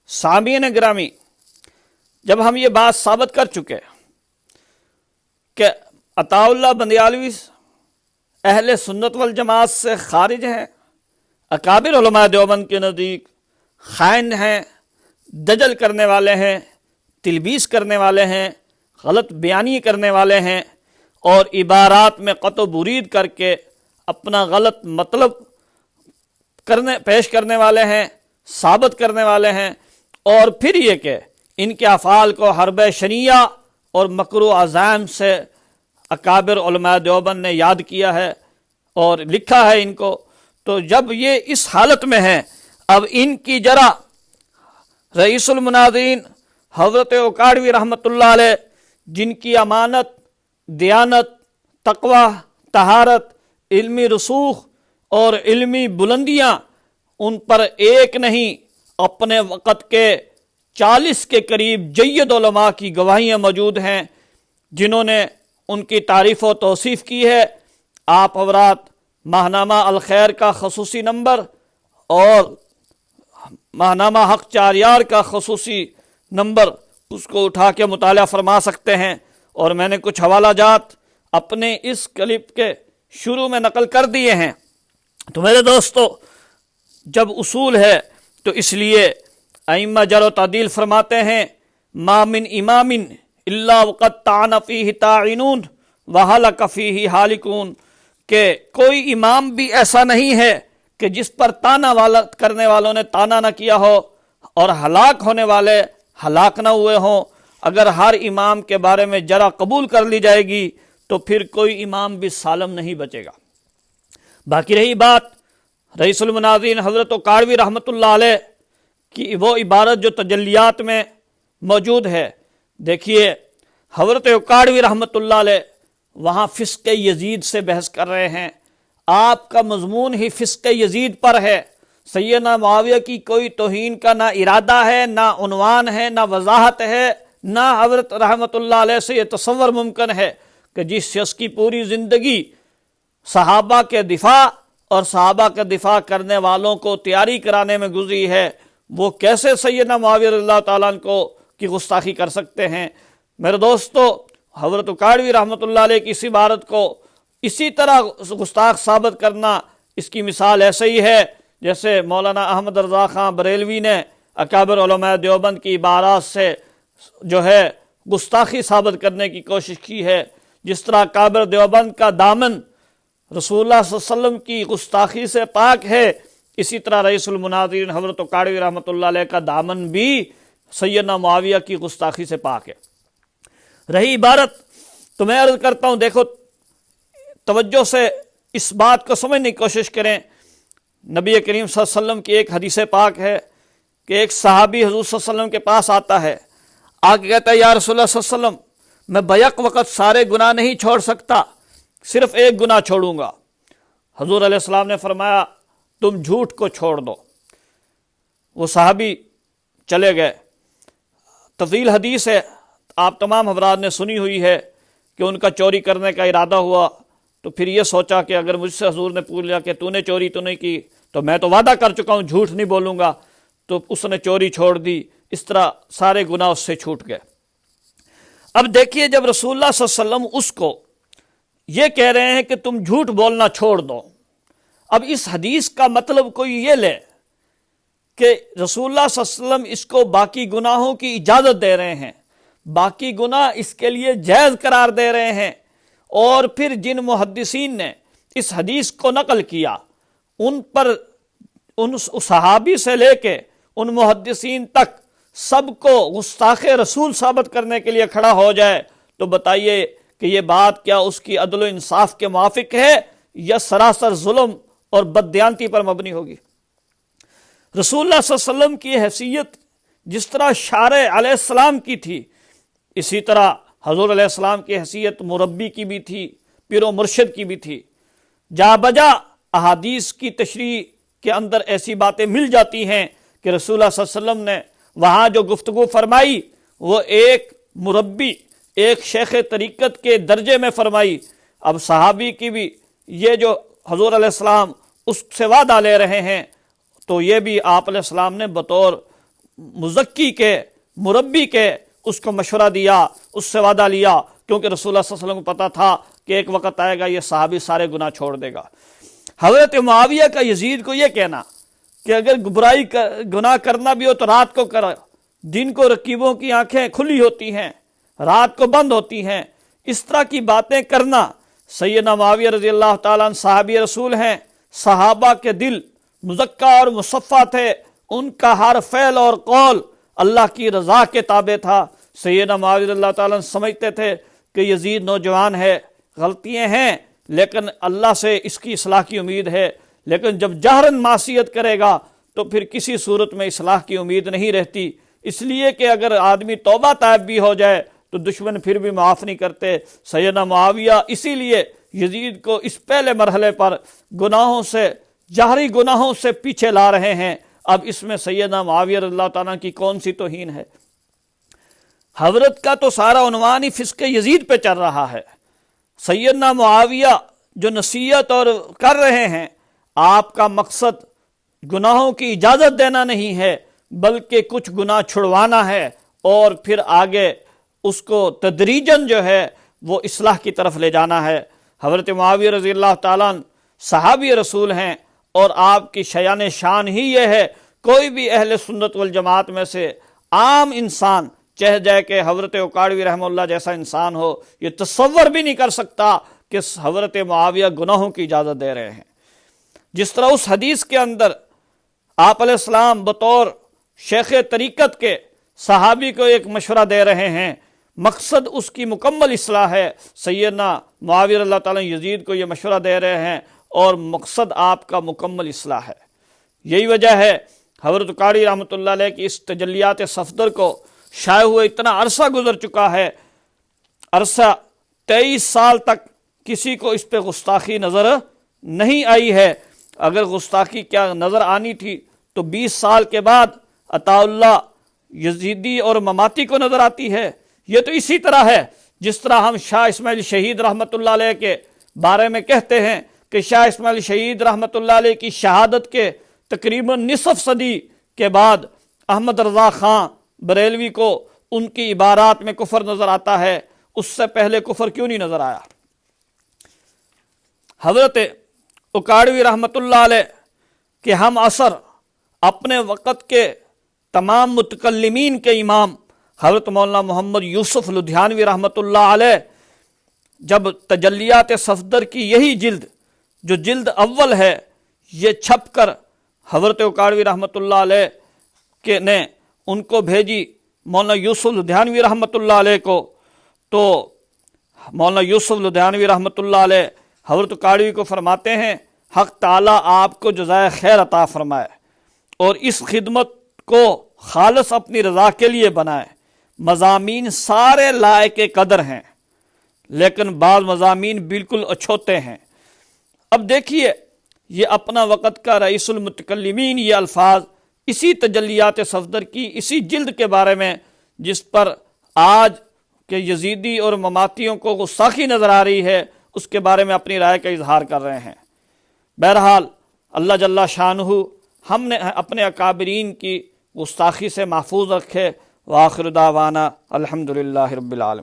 سامعین گرامی، جب ہم یہ بات ثابت کر چکے کہ عطا اللہ بندیالوی اہل سنت والجماعت سے خارج ہیں، اکابر علماء دیوبند کے نزدیک خائن ہیں، دجل کرنے والے ہیں، تلبیس کرنے والے ہیں، غلط بیانی کرنے والے ہیں، اور عبارات میں قطع و برید کر کے اپنا غلط مطلب پیش کرنے والے ہیں، ثابت کرنے والے ہیں، اور پھر یہ کہ ان کے افعال کو حرب شنیعہ اور مکر و عزائم سے اکابر علماء دیوبند نے یاد کیا ہے اور لکھا ہے ان کو. تو جب یہ اس حالت میں ہیں، اب ان کی جرا رئیس المناظرین حضرت اوکاڑوی رحمۃ اللہ علیہ، جن کی امانت، دیانت، تقوی، طہارت، علمی رسوخ اور علمی بلندیاں ان پر ایک نہیں، اپنے وقت کے 40 کے قریب جید علماء کی گواہیاں موجود ہیں جنہوں نے ان کی تعریف و توصیف کی ہے. آپ حضرات ماہنامہ الخیر کا خصوصی نمبر اور ماہنامہ حق چاریار کا خصوصی نمبر اس کو اٹھا کے مطالعہ فرما سکتے ہیں، اور میں نے کچھ حوالہ جات اپنے اس کلپ کے شروع میں نقل کر دیے ہیں. تو میرے دوستو، جب اصول ہے تو اس لیے ائمہ جر و تعدیل فرماتے ہیں ما من امام الا وقد طعن فیہ طاعنون وہلک فیہ ہالکون، کہ کوئی امام بھی ایسا نہیں ہے کہ جس پر طعنہ کرنے والوں نے طعنہ نہ کیا ہو اور ہلاک ہونے والے ہلاک نہ ہوئے ہوں. اگر ہر امام کے بارے میں جرا قبول کر لی جائے گی تو پھر کوئی امام بھی سالم نہیں بچے گا. باقی رہی بات رئیس المناظرین حضرت اوکاڑوی رحمۃ اللہ علیہ کی وہ عبارت جو تجلیات میں موجود ہے، دیکھیے حضرت اوکاڑوی رحمۃ اللہ علیہ وہاں فسق یزید سے بحث کر رہے ہیں. آپ کا مضمون ہی فسق یزید پر ہے. سیدنا معاویہ کی کوئی توہین کا نہ ارادہ ہے، نہ عنوان ہے، نہ وضاحت ہے، نہ حضرت رحمۃ اللہ علیہ سے یہ تصور ممکن ہے کہ جس شخص کی پوری زندگی صحابہ کے دفاع اور صحابہ کا دفاع کرنے والوں کو تیاری کرانے میں گزری ہے، وہ کیسے سیدنا معاویہ رضی اللہ تعالیٰ عنہ کی گستاخی کر سکتے ہیں. میرے دوستو، حضرت اوکاڑوی رحمۃ اللہ علیہ کی اس عبارت کو اسی طرح گستاخ ثابت کرنا، اس کی مثال ایسے ہی ہے جیسے مولانا احمد رضا خان بریلوی نے اکابر علماء دیوبند کی عبارات سے جو ہے گستاخی ثابت کرنے کی کوشش کی ہے. جس طرح اکابر دیوبند کا دامن رسول اللہ صلی اللہ علیہ وسلم کی گستاخی سے پاک ہے، اسی طرح رئیس المناظرین حضرت اوکاڑوی رحمۃ اللہ علیہ کا دامن بھی سیدنا معاویہ کی گستاخی سے پاک ہے. رہی عبارت تو میں عرض کرتا ہوں، دیکھو توجہ سے اس بات کو سمجھنے کی کوشش کریں. نبی کریم صلی اللہ علیہ وسلم کی ایک حدیث پاک ہے کہ ایک صحابی حضور صلی اللہ علیہ وسلم کے پاس آتا ہے، آگے کہتا ہے یا رسول اللہ صلی اللہ علیہ وسلم، میں بیک وقت سارے گناہ نہیں چھوڑ سکتا، صرف ایک گناہ چھوڑوں گا. حضور علیہ السلام نے فرمایا تم جھوٹ کو چھوڑ دو. وہ صحابی چلے گئے. طویل حدیث ہے، آپ تمام حضرات نے سنی ہوئی ہے کہ ان کا چوری کرنے کا ارادہ ہوا، تو پھر یہ سوچا کہ اگر مجھ سے حضور نے پوچھ لیا کہ تو نے چوری تو نہیں کی، تو میں تو وعدہ کر چکا ہوں جھوٹ نہیں بولوں گا، تو اس نے چوری چھوڑ دی. اس طرح سارے گناہ اس سے چھوٹ گئے. اب دیکھیے جب رسول اللہ صلی اللہ علیہ وسلم اس کو یہ کہہ رہے ہیں کہ تم جھوٹ بولنا چھوڑ دو، اب اس حدیث کا مطلب کوئی یہ لے کہ رسول اللہ صلی اللہ علیہ وسلم اس کو باقی گناہوں کی اجازت دے رہے ہیں، باقی گناہ اس کے لیے جائز قرار دے رہے ہیں. اور پھر جن محدثین نے اس حدیث کو نقل کیا ان پر، ان صحابی سے لے کے ان محدثین تک سب کو گستاخ رسول ثابت کرنے کے لیے کھڑا ہو جائے، تو بتائیے کہ یہ بات کیا اس کی عدل و انصاف کے موافق ہے یا سراسر ظلم اور بددیانتی پر مبنی ہوگی؟ رسول اللہ صلی اللہ علیہ وسلم کی حیثیت جس طرح شارع علیہ السلام کی تھی، اسی طرح حضور علیہ السلام کی حیثیت مربی کی بھی تھی، پیر و مرشد کی بھی تھی. جا بجا احادیث کی تشریح کے اندر ایسی باتیں مل جاتی ہیں کہ رسول اللہ صلی اللہ علیہ وسلم نے وہاں جو گفتگو فرمائی وہ ایک مربی، ایک شیخ طریقت کے درجے میں فرمائی. اب صحابی کی بھی یہ جو حضور علیہ السلام اس سے وعدہ لے رہے ہیں، تو یہ بھی آپ علیہ السلام نے بطور مزکی کے، مربی کے، اس کو مشورہ دیا، اس سے وعدہ لیا، کیونکہ رسول اللہ صلی اللہ علیہ وسلم کو پتا تھا کہ ایک وقت آئے گا یہ صحابی سارے گناہ چھوڑ دے گا۔ حضرت معاویہ کا یزید کو یہ کہنا کہ اگر برائی گناہ کرنا بھی ہو تو رات کو کرو، دن کو رقیبوں کی آنکھیں کھلی ہوتی ہیں، رات کو بند ہوتی ہیں، اس طرح کی باتیں کرنا، سیدنا معاویہ رضی اللہ تعالیٰ عنہ صحابی رسول ہیں، صحابہ کے دل مزکہ اور مصفہ تھے، ان کا ہر فعل اور قول اللہ کی رضا کے تابع تھا۔ سیدنا معاویہ رضی اللہ تعالیٰ عنہ سمجھتے تھے کہ یزید نوجوان ہے، غلطیاں ہیں، لیکن اللہ سے اس کی اصلاح کی امید ہے، لیکن جب جہراً معصیت کرے گا تو پھر کسی صورت میں اصلاح کی امید نہیں رہتی، اس لیے کہ اگر آدمی توبہ طائب بھی ہو جائے تو دشمن پھر بھی معاف نہیں کرتے۔ سیدنا معاویہ اسی لیے یزید کو اس پہلے مرحلے پر گناہوں سے، جہری گناہوں سے پیچھے لا رہے ہیں۔ اب اس میں سیدنا معاویہ رضی اللہ تعالیٰ کی کون سی توہین ہے؟ حضرت کا تو سارا عنوان ہی فسق یزید پہ چل رہا ہے۔ سیدنا معاویہ جو نصیحت اور کر رہے ہیں، آپ کا مقصد گناہوں کی اجازت دینا نہیں ہے، بلکہ کچھ گناہ چھڑوانا ہے اور پھر آگے اس کو تدریجاً جو ہے وہ اصلاح کی طرف لے جانا ہے۔ حضرت معاویہ رضی اللہ تعالیٰ صحابی رسول ہیں اور آپ کی شیان شان ہی یہ ہے، کوئی بھی اہل سنت والجماعت میں سے عام انسان چاہے جائے کہ حضرت اکاڑوی رحمہ اللہ جیسا انسان ہو، یہ تصور بھی نہیں کر سکتا کہ حضرت معاویہ گناہوں کی اجازت دے رہے ہیں۔ جس طرح اس حدیث کے اندر آپ علیہ السلام بطور شیخ طریقت کے صحابی کو ایک مشورہ دے رہے ہیں، مقصد اس کی مکمل اصلاح ہے۔ سیدنا معاویہ رضی اللہ تعالیٰ یزید کو یہ مشورہ دے رہے ہیں اور مقصد آپ کا مکمل اصلاح ہے۔ یہی وجہ ہے حضرت قاری رحمۃ اللہ علیہ کی اس تجلیات صفدر کو شائع ہوئے اتنا عرصہ گزر چکا ہے، عرصہ 23 سال تک کسی کو اس پہ گستاخی نظر نہیں آئی ہے۔ اگر گستاخی کیا نظر آنی تھی تو 20 سال کے بعد عطا اللہ یزیدی اور مماتی کو نظر آتی ہے۔ یہ تو اسی طرح ہے جس طرح ہم شاہ اسماعیل شہید رحمۃ اللہ علیہ کے بارے میں کہتے ہیں کہ شاہ اسماعیل شہید رحمۃ اللہ علیہ کی شہادت کے تقریباً نصف صدی کے بعد احمد رضا خان بریلوی کو ان کی عبارات میں کفر نظر آتا ہے، اس سے پہلے کفر کیوں نہیں نظر آیا؟ حضرت اکاڑوی رحمۃ اللہ علیہ کہ ہم عصر اپنے وقت کے تمام متکلمین کے امام حضرت مولانا محمد یوسف لدھیانوی رحمۃ اللہ علیہ جب تجلیات صفدر کی یہی جلد جو جلد اول ہے یہ چھپ کر حضرت اکاڑوی رحمۃ اللہ علیہ کے نے ان کو بھیجی مولانا یوسف لدھیانوی رحمۃ اللہ علیہ کو، تو مولانا یوسف لدھیانوی رحمۃ اللہ علیہ حضرت اکاڑوی کو فرماتے ہیں حق تعالیٰ آپ کو جزائے خیر عطا فرمائے اور اس خدمت کو خالص اپنی رضا کے لیے بنائے۔ مضامین سارے لائق قدر ہیں لیکن بعض مضامین بالکل اچھوتے ہیں۔ اب دیکھیے یہ اپنا وقت کا رئیس المتکلمین یہ الفاظ اسی تجلیات صفدر کی اسی جلد کے بارے میں جس پر آج کے یزیدی اور مماتیوں کو گستاخی نظر آ رہی ہے اس کے بارے میں اپنی رائے کا اظہار کر رہے ہیں۔ بہرحال اللہ جل شانہ ہم نے اپنے اکابرین کی گستاخی سے محفوظ رکھے۔ وآخر دعوانا الحمدللہ رب العالمین۔